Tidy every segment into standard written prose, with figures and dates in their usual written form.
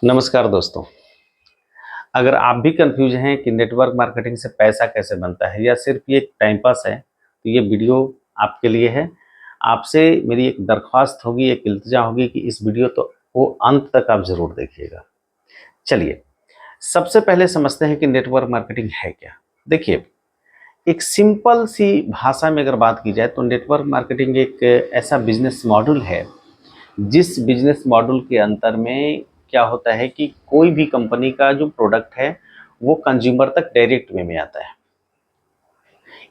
नमस्कार दोस्तों। अगर आप भी कंफ्यूज हैं कि नेटवर्क मार्केटिंग से पैसा कैसे बनता है या सिर्फ ये एक टाइम पास है, तो ये वीडियो आपके लिए है। आपसे मेरी एक दरख्वास्त होगी, एक इल्तिजा होगी कि इस वीडियो को अंत तक आप ज़रूर देखिएगा। चलिए, सबसे पहले समझते हैं कि नेटवर्क मार्केटिंग है क्या। देखिए, एक सिंपल सी भाषा में अगर बात की जाए तो नेटवर्क मार्केटिंग एक ऐसा बिजनेस मॉडल है जिस बिजनेस मॉडल के अंतर में क्या होता है कि कोई भी कंपनी का जो प्रोडक्ट है वो कंज्यूमर तक डायरेक्ट वे में आता है।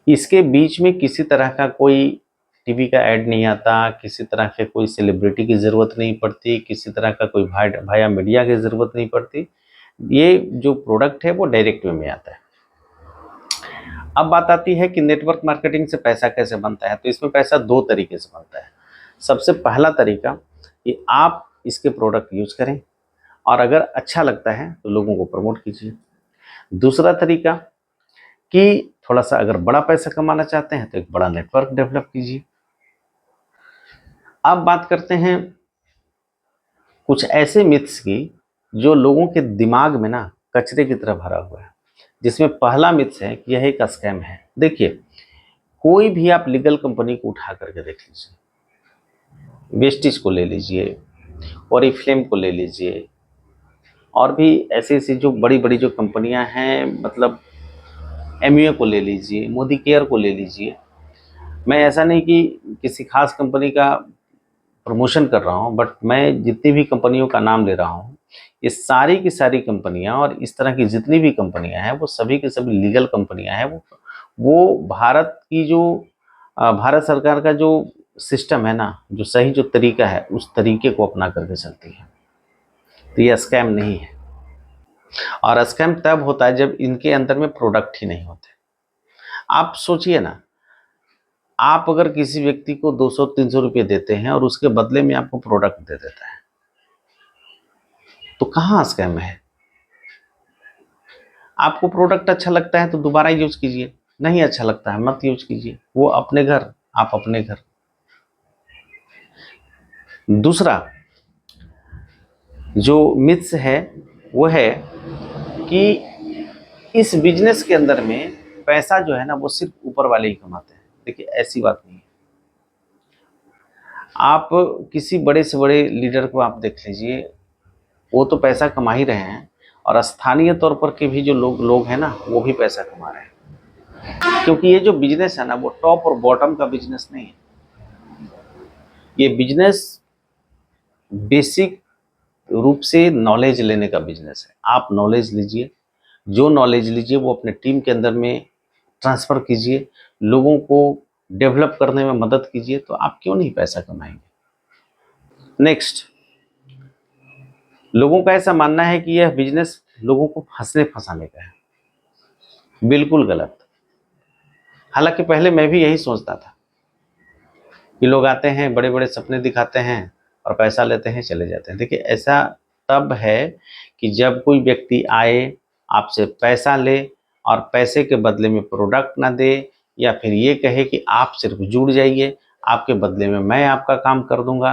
इसके बीच में किसी तरह का कोई टीवी का ऐड नहीं आता, किसी तरह के कोई सेलिब्रिटी की ज़रूरत नहीं पड़ती, किसी तरह का कोई भाया मीडिया की ज़रूरत नहीं पड़ती। ये जो प्रोडक्ट है वो डायरेक्ट वे में आता है। अब बात आती है कि नेटवर्क मार्केटिंग से पैसा कैसे बनता है, तो इसमें पैसा दो तरीके से बनता है। सबसे पहला तरीका कि आप इसके प्रोडक्ट यूज करें और अगर अच्छा लगता है तो लोगों को प्रमोट कीजिए। दूसरा तरीका कि थोड़ा सा अगर बड़ा पैसा कमाना चाहते हैं तो एक बड़ा नेटवर्क डेवलप कीजिए। अब बात करते हैं कुछ ऐसे मिथ्स की जो लोगों के दिमाग में ना कचरे की तरह भरा हुआ है, जिसमें पहला मिथ्स है कि यह एक स्कैम है। देखिए, कोई भी आप लीगल कंपनी को उठा करके देख लीजिए, वेस्टिज को ले लीजिए, ओरिफ्लेम को ले लीजिए, और भी ऐसी ऐसी जो बड़ी बड़ी जो कंपनियां हैं, मतलब एमयूए को ले लीजिए, मोदी केयर को ले लीजिए। मैं ऐसा नहीं कि किसी खास कंपनी का प्रमोशन कर रहा हूं, बट मैं जितनी भी कंपनियों का नाम ले रहा हूं, ये सारी की सारी कंपनियां और इस तरह की जितनी भी कंपनियां हैं वो सभी की सभी लीगल कंपनियां हैं। वो भारत की जो भारत सरकार का जो सिस्टम है ना, जो सही जो तरीका है उस तरीके को अपना करके चलती है। तो ये स्कैम नहीं है। और स्कैम तब होता है जब इनके अंदर में प्रोडक्ट ही नहीं होते। आप सोचिए ना, आप अगर किसी व्यक्ति को 200-300 रुपये देते हैं और उसके बदले में आपको प्रोडक्ट दे देता है, तो कहाँ स्कैम है। आपको प्रोडक्ट अच्छा लगता है तो दोबारा यूज कीजिए, नहीं अच्छा लगता है मत यूज कीजिए। वो अपने घर, आप अपने घर। दूसरा जो मिथ्स है वो है कि इस बिजनेस के अंदर में पैसा जो है ना वो सिर्फ ऊपर वाले ही कमाते हैं। देखिए, ऐसी बात नहीं है। आप किसी बड़े से बड़े लीडर को आप देख लीजिए, वो तो पैसा कमा ही रहे हैं, और स्थानीय तौर पर के भी जो लोग हैं ना वो भी पैसा कमा रहे हैं। क्योंकि ये जो बिजनेस है ना वो टॉप और बॉटम का बिजनेस नहीं है। ये बिजनेस बेसिक रूप से नॉलेज लेने का बिजनेस है। आप नॉलेज लीजिए, जो नॉलेज लीजिए वो अपने टीम के अंदर में ट्रांसफ़र कीजिए, लोगों को डेवलप करने में मदद कीजिए, तो आप क्यों नहीं पैसा कमाएंगे। नेक्स्ट, लोगों का ऐसा मानना है कि यह बिजनेस लोगों को फंसने फंसाने का है। बिल्कुल गलत। हालांकि पहले मैं भी यही सोचता था कि लोग आते हैं, बड़े बड़े सपने दिखाते हैं और पैसा लेते हैं, चले जाते हैं। देखिए, ऐसा तब है कि जब कोई व्यक्ति आए, आपसे पैसा ले और पैसे के बदले में प्रोडक्ट ना दे, या फिर ये कहे कि आप सिर्फ जुड़ जाइए, आपके बदले में मैं आपका काम कर दूंगा,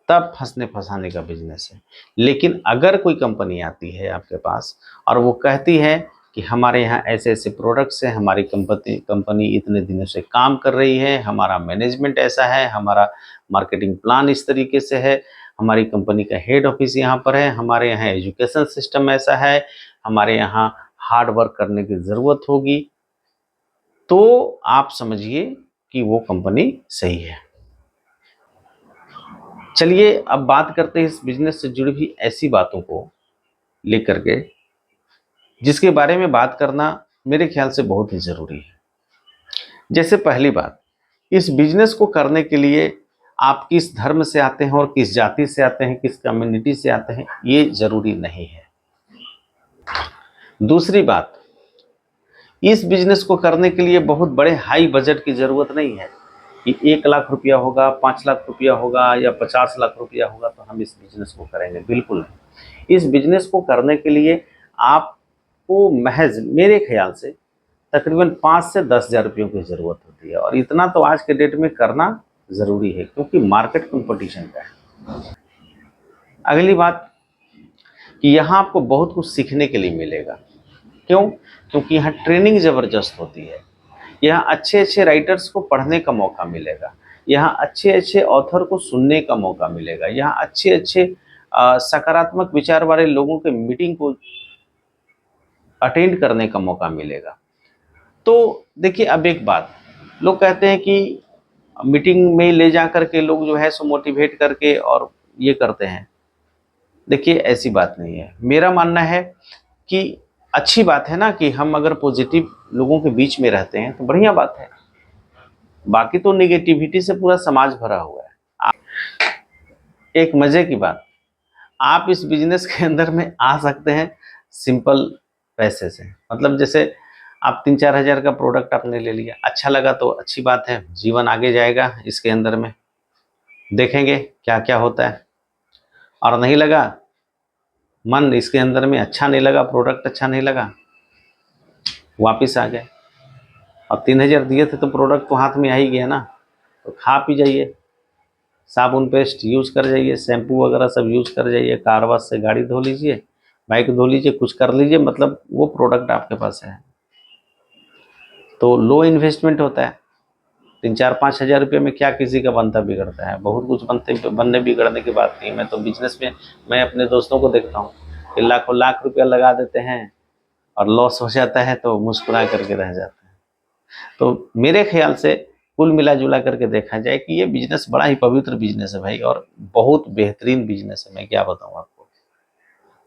तब फंसने फंसाने का बिजनेस है। लेकिन अगर कोई कंपनी आती है आपके पास और वो कहती है कि हमारे यहाँ ऐसे ऐसे प्रोडक्ट्स हैं, हमारी कंपनी इतने दिनों से काम कर रही है, हमारा मैनेजमेंट ऐसा है, हमारा मार्केटिंग प्लान इस तरीके से है, हमारी कंपनी का हेड ऑफिस यहाँ पर है, हमारे यहाँ एजुकेशन सिस्टम ऐसा है, हमारे यहाँ हार्ड वर्क करने की ज़रूरत होगी, तो आप समझिए कि वो कंपनी सही है। चलिए, अब बात करते हैं इस बिजनेस से जुड़ी हुई ऐसी बातों को लेकर के जिसके बारे में बात करना मेरे ख्याल से बहुत ही ज़रूरी है। जैसे पहली बात, इस बिजनेस को करने के लिए आप किस धर्म से आते हैं और किस जाति से आते हैं, किस कम्युनिटी से आते हैं, ये ज़रूरी नहीं है। दूसरी बात, इस बिजनेस को करने के लिए बहुत बड़े हाई बजट की ज़रूरत नहीं है कि 1 लाख रुपया होगा, 5 लाख रुपया होगा या 50 लाख रुपया होगा तो हम इस बिजनेस को करेंगे। बिल्कुल नहीं। इस बिजनेस को करने के लिए आपको महज मेरे ख्याल से तकरीबन 5 से 10 हज़ार रुपयों की ज़रूरत होती है, और इतना तो आज के डेट में करना ज़रूरी है क्योंकि मार्केट कंपटीशन का है। अगली बात, कि यहाँ आपको बहुत कुछ सीखने के लिए मिलेगा। क्यों? क्योंकि यहाँ ट्रेनिंग ज़बरदस्त होती है। यहाँ अच्छे अच्छे राइटर्स को पढ़ने का मौका मिलेगा। यहाँ अच्छे अच्छे ऑथर को सुनने का मौका मिलेगा। यहाँ अच्छे अच्छे सकारात्मक विचार वाले लोगों के मीटिंग को अटेंड करने का मौका मिलेगा। तो देखिए, अब एक बात, लोग कहते हैं कि मीटिंग में ले जा करके लोग जो है सो मोटिवेट करके और ये करते हैं। देखिए, ऐसी बात नहीं है। मेरा मानना है कि अच्छी बात है ना कि हम अगर पॉजिटिव लोगों के बीच में रहते हैं तो बढ़िया बात है। बाकी तो नेगेटिविटी से पूरा समाज भरा हुआ है। एक मजे की बात, आप इस बिजनेस के अंदर में आ सकते हैं सिंपल पैसे से। मतलब जैसे आप 3-4 हज़ार का प्रोडक्ट आपने ले लिया, अच्छा लगा तो अच्छी बात है, जीवन आगे जाएगा इसके अंदर में, देखेंगे क्या क्या होता है। और नहीं लगा, मन इसके अंदर में अच्छा नहीं लगा, प्रोडक्ट अच्छा नहीं लगा, वापस आ गए। और 3,000 दिए थे तो प्रोडक्ट तो हाथ में आ ही गया ना, तो खा पी जाइए, साबुन पेस्ट यूज़ कर जाइए, शैम्पू वगैरह सब यूज़ कर जाइए, कार वॉश से गाड़ी धो लीजिए, बाइक धो लीजिए, कुछ कर लीजिए, मतलब वो प्रोडक्ट आपके पास है। तो लो इन्वेस्टमेंट होता है। 3-4-5 हज़ार रुपये में क्या किसी का बनता बिगड़ता है? बहुत कुछ बनने बिगड़ने की बात नहीं है। मैं तो बिजनेस में मैं अपने दोस्तों को देखता हूँ कि लाखों लाख रुपया लगा देते हैं और लॉस हो जाता है तो मुस्कुरा करके रह जाते हैं। तो मेरे ख्याल से कुल मिला जुला करके देखा जाए कि ये बिजनेस बड़ा ही पवित्र बिजनेस है भाई, और बहुत बेहतरीन बिजनेस है। मैं क्या बताऊँ आपको,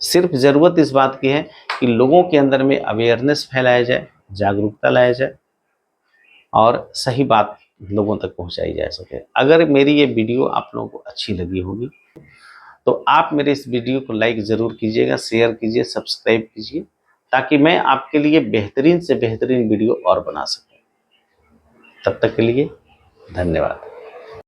सिर्फ ज़रूरत इस बात की है कि लोगों के अंदर में अवेयरनेस फैलाया जाए, जागरूकता लाया जाए और सही बात लोगों तक पहुंचाई जा सके। अगर मेरी ये वीडियो आप लोगों को अच्छी लगी होगी तो आप मेरे इस वीडियो को लाइक ज़रूर कीजिएगा, शेयर कीजिए, सब्सक्राइब कीजिए, ताकि मैं आपके लिए बेहतरीन से बेहतरीन वीडियो और बना सकूं। तब तक के लिए धन्यवाद।